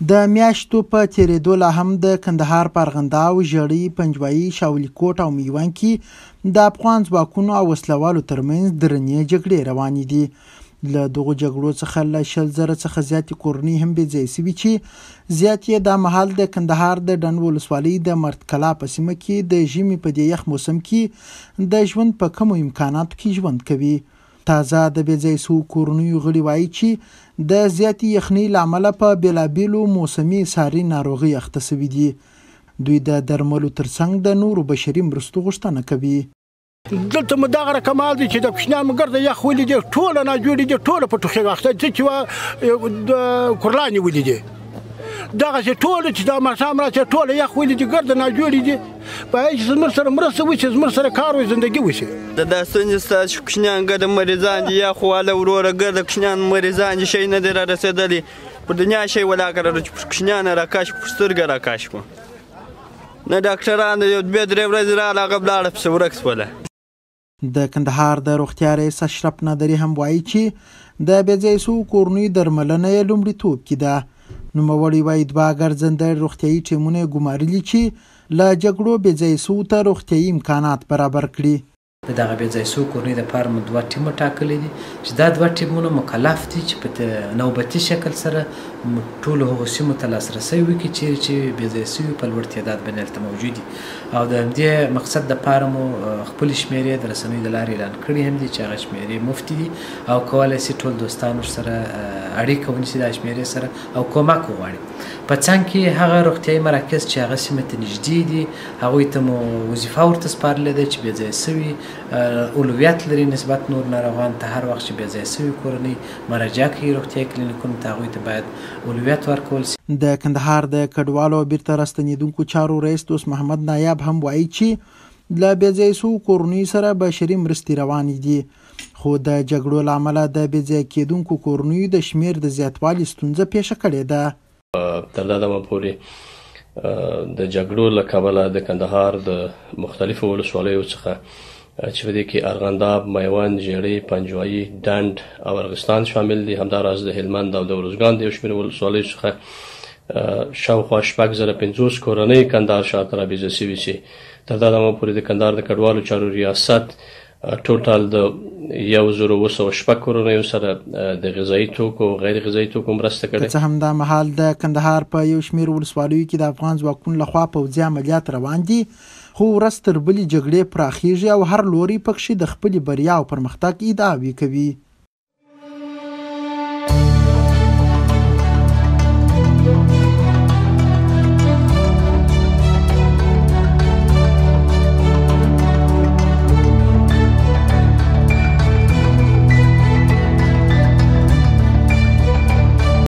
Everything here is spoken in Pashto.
د میاشتو په تیریدو لا هم د کندهار په ارغنداو، ژړۍ، پنجوایي، شاولی کوټ او میوند کې د افغان ځواکونو او وسلوالو ترمنځ درنې جګړې روانې دي. له دغو جګړو څخه له 100,000 څخه زیاتې کورنۍ هم بې ځایه شوي چې زیات یې دا مهال د کندهار د ډنډ ولسوالۍ د مرتکلا په سیمه کې د ژمي په دې یخ موسم کې د ژوند په کمو امکاناتو کې ژوند کوي. تازه د بې ځایه شوو کورنیو غړي وایي چې د زیاتې یخنۍ له امله په بېلابېلو موسمي ساري ناروغۍ اخته شوي دي. دوی د درملو ترڅنګ د نورو بشري مرستو غوښتنه کوي. دلته مو دغه کمال دی چې د کوچنیان مګر د یخ ولیدې ټوله ناجوړې دي، ټوله په ټوخي واخته چې د کورلانې ولیدې دغسې ټوله چې دا ماښام راشي ټوله یخ ولیدې ګرده ناجوړې دي. باید چې زموږ سره مرسته وشي، زموږ سره کار وشي، زندګي وشي. دا ستونزې ستا چې کوچنیان ګرده مریضان دي، یخ واله وروره ګرده کوچنیان مریضان دي، شی نه دی را رسېدلی. په دنیا شی ولاکه را چې کوچنیان راکاش په سترګه راکاش کړو. نه ډاکټران یو 2-3 ورځې راغله، هغه ولاړه پسې ورک شوله. د کندهار د روغتیا رئیس اشرف نادري هم وایي چې د بې ځایه شوو کورنیو درملنه یې لومړیتوب کې ده. نوموړی وایي 2 ګرځنده روغتیایي ټیمونه یې ګمارلي چې له جګړو بې ځایه شوو ته روغتیایي امکانات برابر کړي. د دغه بې ځایه شوو کورنیو دپاره مو 2 ټیمه ټاکلي دي چې دا 2 ټیمونه مکلف دي چې په نوبتي شکل سره ټولو هغو سیمو ته لاسرسی وکړي چیرې چې بې ځایه شوي په لوړ تعداد باندې هلته موجود دي. او د همدې مقصد دپاره مو خپلې شمېرې د رسنیو د لارې اعلان کړي هم دي چې هغه شمېرې مفتي دي او کولی شي ټول دوستان ورسره اړیکه ونیسي د شمېرې سره او کومک وغواړي. په څنګ کې هغه روغتیایي مراکز چې هغه سیمې ته نږدې دي هغوی ته مو وظیفه ورته سپارلې ده چې بې ځایه شوي اولویت لري نسبت نور ناروغان ته. هر وخت چې بې ځایه شوي کورنۍ مراجعه کوي روغتیایي کلینیکونو ته، هغوی ته باید اولویت ورکول شي. د کندهار د کډوالو او بیرته راستنېدونکو چارو رئیس دوست محمد نایاب هم وایي چې له بې ځایه شوو کورنیو سره بشري مرستې روانې دي، خو د جګړو له امله د بې ځایه کېدونکو کورنیو د شمېر د زیاتوالي ستونزه پیښه کړې ده. تر دا دمه پورې د جګړو له کبله د کندهار د مختلفو ولسوالیو څخه چې په دې کې ارغنداب، میوند، ژړۍ، پنجوایي، ډنډ او ارغستان شامل دي. همداراز د هلمند او د ارزګان د یو شمېر ولسوالیو څخه شاوخوا 6,550 کورنۍ کندهار شاته را بېځایه شوي چې تر دا دمه پورې د کندهار د کډوالو چارو ریاست ټوټال د 1,206 کورنیو سره د غذایي توکو او غیر غذایي توکو مرسته کړې. که څه هم دا مهال د کندهار په یو شمېر ولسوالیو کې د افغان ځواکونو لخوا پوځي عملیات روان دي، خو ورځ تر بلې جګړې پراخیږي او هر لوری پکښې د خپلې بریا او پرمختګ ادعاوې کوي.